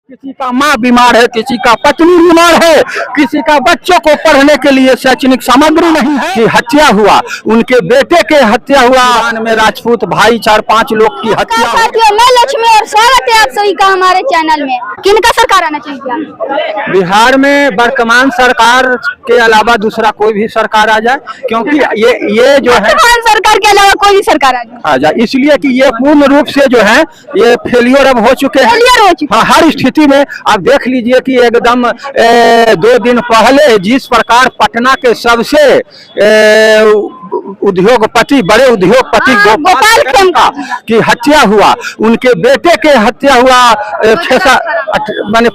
किसी का माँ बीमार है, किसी का पत्नी बीमार है, किसी का बच्चों को पढ़ने के लिए शैक्षणिक सामग्री नहीं है कि हत्या हुआ, उनके बेटे के हत्या हुआ। ईरान में राजपूत भाई 4-5 लोग की हत्या। साथियों, मैं लक्ष्मी और स्वागत है आप सभी का हमारे चैनल में। किनका सरकार आना चाहिए बिहार में? वर्तमान सरकार के अलावा दूसरा कोई भी सरकार आ जाए, क्योंकि ये जो है वर्तमान सरकार के अलावा कोई भी सरकार आ जाए, इसलिए कि ये पूर्ण रूप से जो है ये फेलियर अब हो चुके हैं। हाँ, हर स्थिति में आप देख लीजिए कि एकदम 2 दिन पहले जिस प्रकार पटना के सबसे उद्योगपति, बड़े उद्योगपति गोपाल खेमका की हत्या हुआ, उनके बेटे के हत्या हुआ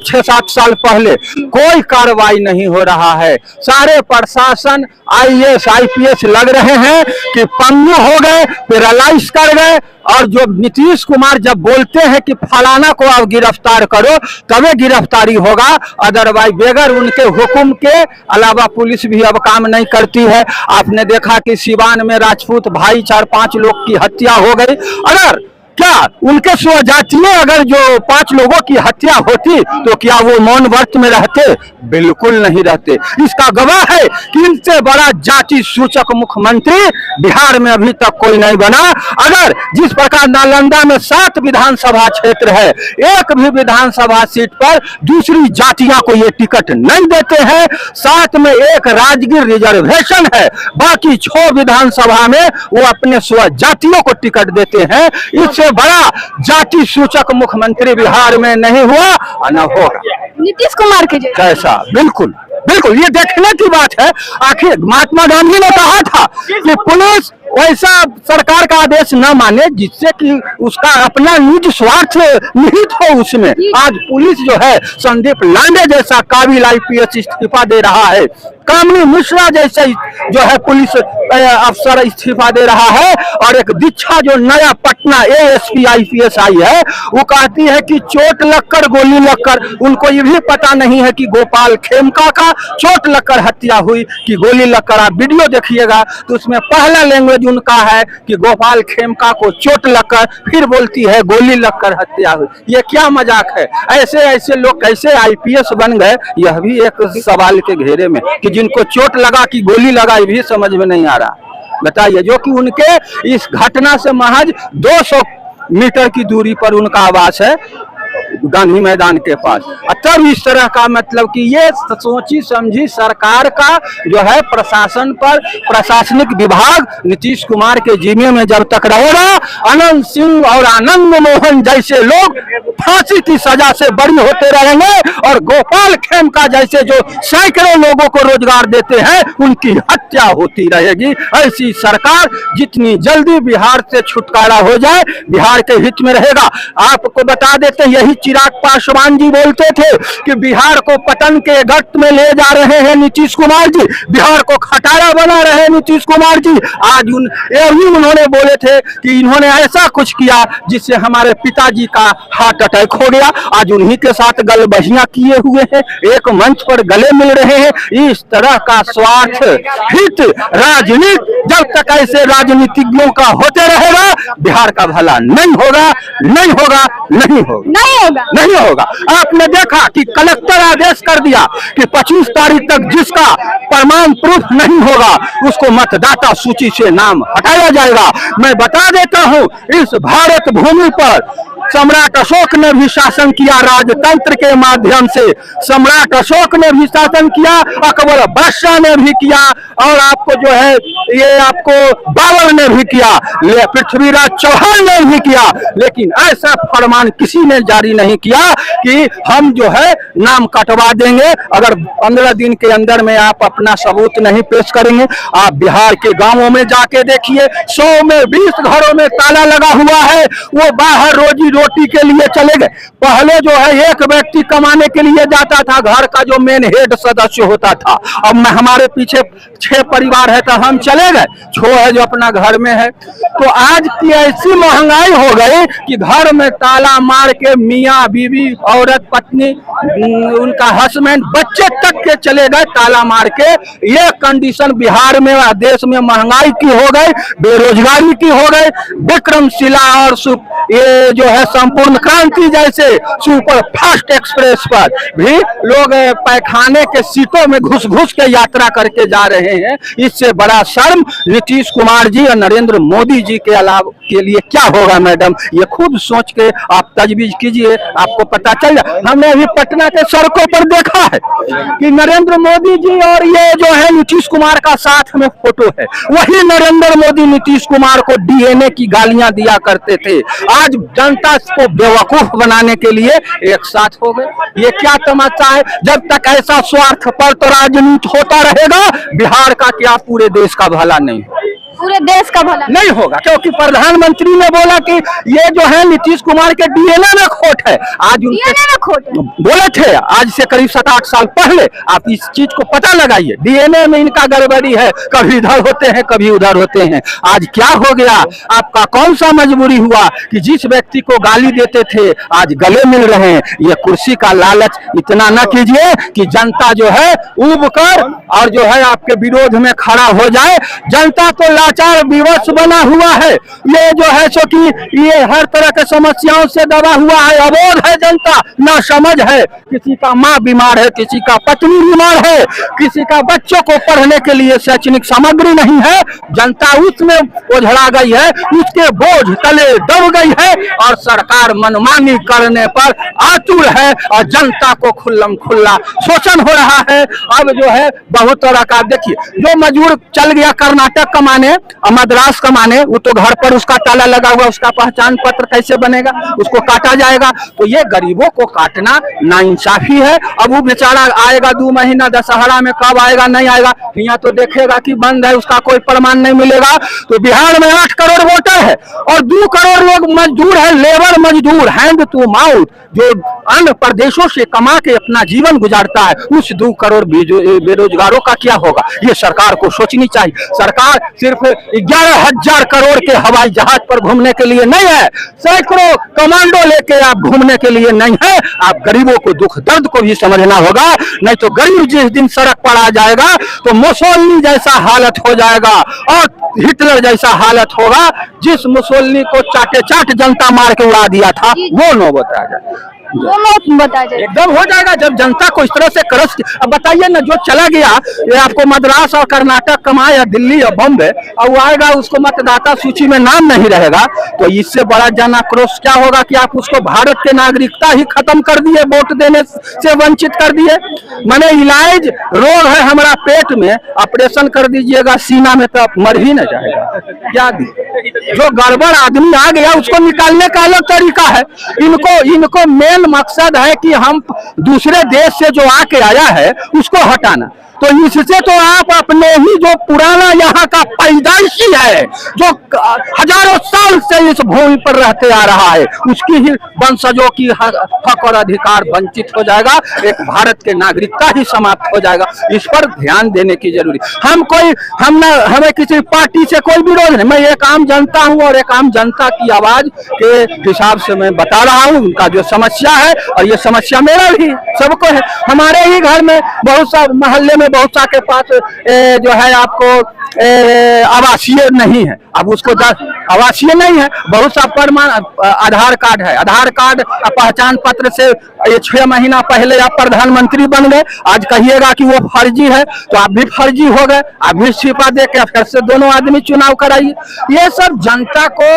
6-7 साल पहले, कोई कार्रवाई नहीं हो रहा है। सारे प्रशासन IAS IPS लग रहे हैं कि पंगु हो गए, पैरालाइज कर गए। और जो नीतीश कुमार जब बोलते हैं कि फलाना को आप गिरफ्तार करो तभी गिरफ्तारी होगा, अदरवाइज बगैर उनके हुक्म के अलावा पुलिस भी अब काम नहीं करती है। आपने देखा कि सिवान में राजपूत भाई 4-5 लोग की हत्या हो गई। अगर क्या उनके स्वजातीय अगर जो 5 लोगों की हत्या होती तो क्या वो मौन व्रत में रहते? बिल्कुल नहीं रहते। इसका गवाह है कि इनसे बड़ा जाति सूचक मुख्यमंत्री बिहार में अभी तक कोई नहीं बना। अगर जिस प्रकार नालंदा में 7 विधानसभा क्षेत्र है, एक भी विधानसभा सीट पर दूसरी जातियों को ये टिकट नहीं देते हैं। 7 में एक राजगीर रिजर्वेशन है, बाकी 6 विधानसभा में वो अपने स्वजातियों को टिकट देते हैं। इससे बड़ा जाति सूचक मुख्यमंत्री बिहार में नहीं हुआ और न होगा। नीतीश कुमार के कैसा? बिल्कुल बिल्कुल, ये देखने की बात है। आखिर महात्मा गांधी ने कहा था कि पुलिस वैसा सरकार का आदेश न माने जिससे कि उसका अपना निज स्वार्थ निहित हो उसमें। आज पुलिस जो है संदीप लांडे जैसा काबिल IPS इस्तीफा दे रहा है, कामनी मिश्रा जैसे जो है पुलिस अफसर इस्तीफा दे रहा है, और एक दीक्षा जो नया पटना ASP IPS आई है वो कहती है कि चोट लगकर गोली लगकर, उनको ये भी पता नहीं है कि गोपाल खेमका का चोट लगकर हत्या हुई कि गोली लगकर। आप वीडियो देखिएगा तो उसमें पहला लैंग्वेज उनका है कि गोपाल खेमका को चोट लगकर, फिर बोलती है गोली लगकर हत्या हुई। ये क्या मजाक है? ऐसे ऐसे लोग कैसे IPS बन गए, यह भी एक सवाल के घेरे में कि जिनको चोट लगा कि गोली लगा ये भी समझ में नहीं आ रहा। बताइए, जो कि उनके इस घटना से महज 200 मीटर की दूरी पर उनका आवास है, गांधी मैदान के पास। तब इस तरह का मतलब कि ये सोची समझी सरकार का जो है प्रशासन पर, प्रशासनिक विभाग नीतीश कुमार के जिम्मे में जब तक रहेगा, अनंत सिंह और आनंद मोहन जैसे लोग फांसी की सजा से बरी होते रहेंगे, और गोपाल खेमका जैसे जो सैकड़ों लोगों को रोजगार देते हैं उनकी हत्या होती रहेगी। ऐसी सरकार जितनी जल्दी बिहार से छुटकारा हो जाए बिहार के हित में रहेगा। आपको बता देते हैं, यही चिराग पासवान जी बोलते थे कि बिहार को पतन के गट में ले जा रहे हैं नीतीश कुमार जी, बिहार को खटारा बना रहे हैं नीतीश कुमार जी। आज उन्होंने बोले थे कि इन्होंने ऐसा कुछ किया जिससे हमारे पिताजी का हार्ट अटैक हो गया। आज उन्हीं के साथ गलबहियां किए हुए हैं, एक मंच पर गले मिल रहे हैं। इस तरह का स्वार्थ हित राजनीति जब तक ऐसे राजनीतिज्ञों का होते रहेगा बिहार का भला नहीं होगा, नहीं होगा, नहीं होगा, नहीं होगा, नहीं होगा। आपने देखा कि कलेक्टर आदेश कर दिया कि 25 तारीख तक जिसका प्रमाण प्रूफ नहीं होगा उसको मतदाता सूची से नाम हटाया जाएगा। मैं बता देता हूं, इस भारत भूमि पर सम्राट अशोक ने भी शासन किया, राजतंत्र के माध्यम से सम्राट अशोक ने भी शासन किया, अकबर बादशाह ने भी किया, और आपको जो है ये आपको बाबर ने भी किया, पृथ्वीराज चौहान ने भी किया। लेकिन ऐसा फरमान किसी ने जारी नहीं किया कि हम जो है नाम कटवा देंगे अगर 15 दिन के अंदर में आप अपना सबूत नहीं पेश करेंगे। आप बिहार के गांवों में जाके देखिए, 100 में 20 घरों में ताला लगा हुआ है, वो बाहर रोजी रोटी के लिए चले गए। पहले जो है एक व्यक्ति कमाने के लिए जाता था, घर का जो मेन हेड सदस्य होता था। अब हमारे पीछे 6 परिवार है तो हम चले गए, 6 है जो अपना घर में है। तो आज की ऐसी महंगाई हो गई कि घर में ताला मार के मियाँ बीवी, औरत पत्नी, उनका हस्बैंड, बच्चे तक के चले गए ताला मार के। ये कंडीशन बिहार में, देश में महंगाई की हो गई, बेरोजगारी की हो गई। विक्रमशिला और ये जो है है संपूर्ण क्रांति जैसे सुपर फास्ट एक्सप्रेस पर भी लोग पैखाने के सीटों में घुस घुस के यात्रा करके जा रहे हैं। इससे बड़ा शर्म नीतीश कुमार जी और नरेंद्र मोदी जी के अलावा के लिए क्या होगा मैडम, ये खुद सोच के आप तजवीज कीजिए, आपको पता चल जाए। हमने अभी पटना के सड़कों पर देखा है कि नरेंद्र मोदी जी और ये जो है नीतीश कुमार का साथ में फोटो है। वही नरेंद्र मोदी नीतीश कुमार को डीएनए की गालियां दिया करते थे, आज जनता को बेवकूफ बनाने के लिए एक साथ हो गए। ये क्या तमाशा है? जब तक ऐसा स्वार्थ पर तो राजनीति होता रहेगा, बिहार का क्या पूरे देश का भला नहीं, पूरे देश का भला नहीं होगा। क्योंकि प्रधानमंत्री ने बोला कि ये जो है नीतीश कुमार के डीएनए में खोट है। आज डीएनए में खोट है बोले थे, आज से करीब 7-8 साल पहले। आप इस चीज को पता लगाइए, डीएनए में इनका गड़बड़ी है, कभी इधर होते हैं कभी उधर होते हैं। आज क्या हो गया? आपका कौन सा मजबूरी हुआ कि जिस व्यक्ति को गाली देते थे आज गले मिल रहे हैं? ये कुर्सी का लालच इतना न कीजिए कि जनता जो है उब कर और जो है आपके विरोध में खड़ा हो जाए। जनता तो लाचार विवश बना हुआ है, ये जो है सो कि ये हर तरह के समस्याओं से दबा हुआ है, अबोध है जनता, ना समझ है। किसी का माँ बीमार है, किसी का पत्नी बीमार है, किसी का बच्चों को पढ़ने के लिए शैक्षणिक सामग्री नहीं है। जनता उसमें उझड़ा गई है, उसके बोझ तले दब गई है और सरकार मनमानी करने पर आतुर है और जनता को खुल्लम खुल्ला शोषण हो रहा है। अब जो है बहुत तरह का, देखिए जो मजदूर चल गया कर्नाटक कमाने, मद्रास कमाने, वो तो घर पर उसका ताला लगा हुआ, उसका पहचान पत्र कैसे बनेगा? उसको काटा जाएगा। तो ये गरीबों को काटना नाइंसाफी है। अब वो बेचारा आएगा 2 महीना दशहरा में, कब आएगा नहीं आएगा, यहाँ तो देखेगा कि बंद है, उसका कोई प्रमाण नहीं मिलेगा। तो बिहार में 8 करोड़ वोटर है और 2 करोड़ लोग मजदूर है, लेबर मजदूर, हैंड टू माउथ, जो अन्य प्रदेशों से कमा के अपना जीवन गुजारता है। उस 2 करोड़ बेरोजगारों का क्या होगा? ये सरकार को सोचनी चाहिए। सरकार सिर्फ 11,000 करोड़ के हवाई जहाज पर घूमने के लिए नहीं है, सैकड़ों कमांडो लेके आप घूमने के लिए नहीं है। आप गरीबों को दुख दर्द को भी समझना होगा, नहीं तो गरीब जिस दिन सड़क पर आ जाएगा तो मुसोलिनी जैसा हालत हो जाएगा और हिटलर जैसा हालत होगा। जिस मुसोलिनी को चाटे चाट जनता मार के उड़ा दिया था, वो नौबत आ जाए, एकदम हो जाएगा जब जनता को इस तरह से करस। अब बताइए ना, जो चला गया ये आपको मद्रास और कर्नाटक कमा या दिल्ली या बॉम्बे, और वो आएगा उसको मतदाता सूची में नाम नहीं रहेगा, तो इससे बड़ा जन आक्रोश क्या होगा कि आप उसको भारत के नागरिकता ही खत्म कर दिए, वोट देने से वंचित कर दिए। मैंने इलाज रोग है हमारा पेट में, ऑपरेशन कर दीजिएगा सीना में तो आप मर ही न जाएगा। क्या जो गड़बड़ आदमी आ गया उसको निकालने का अलग तरीका है। इनको मेन मकसद है कि हम दूसरे देश से जो आके आया है उसको हटाना। तो इससे तो आप अपने ही जो पुराना यहाँ का पैदाइशी है, जो हजारों साल से इस भूमि पर रहते आ रहा है, उसकी ही वंशजों की हक और अधिकार वंचित हो जाएगा। एक भारत के नागरिकता ही समाप्त हो जाएगा। इस पर ध्यान देने की जरूरी। हमें किसी पार्टी से कोई विरोध नहीं। मैं एक आम जनता हूँ और एक आम जनता की आवाज के हिसाब से मैं बता रहा हूँ उनका जो समस्या है, और ये समस्या मेरा भी सबको है। हमारे ही घर में बहुत सा, मोहल्ले में बहुत सा के पास जो है आपको आवासीय नहीं है। अब उसको आवासीय नहीं है, बहुत सा प्रमाण आधार कार्ड है, आधार कार्ड पहचान पत्र से ये 6 महीना पहले आप प्रधानमंत्री बन गए, आज कहिएगा कि वो फर्जी है तो आप भी फर्जी हो गए, आप भी इस्तीफा दे के फिर से दोनों आदमी चुनाव कराइए। ये सब जनता को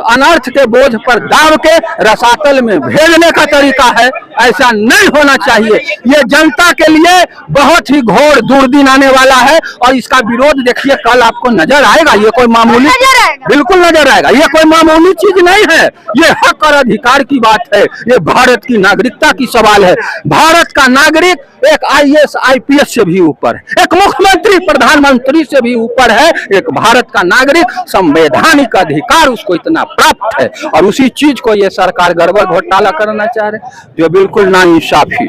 अनर्थ के बोझ पर दाब के रसातल में भेजने का तरीका है। ऐसा नहीं होना चाहिए। ये जनता के लिए बहुत ही घोर दुर्दिन आने वाला है और इसका विरोध देखिए कल आपको नजर आएगा। ये कोई मामूली, बिल्कुल नजर आएगा, ये कोई मामूली चीज नहीं है। ये हक और अधिकार की बात है, ये भारत की नागरिकता की सवाल है। भारत का नागरिक एक IAS IPS से भी ऊपर है, एक मुख्यमंत्री प्रधानमंत्री से भी ऊपर है। एक भारत का नागरिक, संवैधानिक अधिकार उसको इतना प्राप्त है और उसी चीज को ये सरकार गड़बड़ घोटाला करना चाह रहे, जो बिल्कुल नाइंसाफी।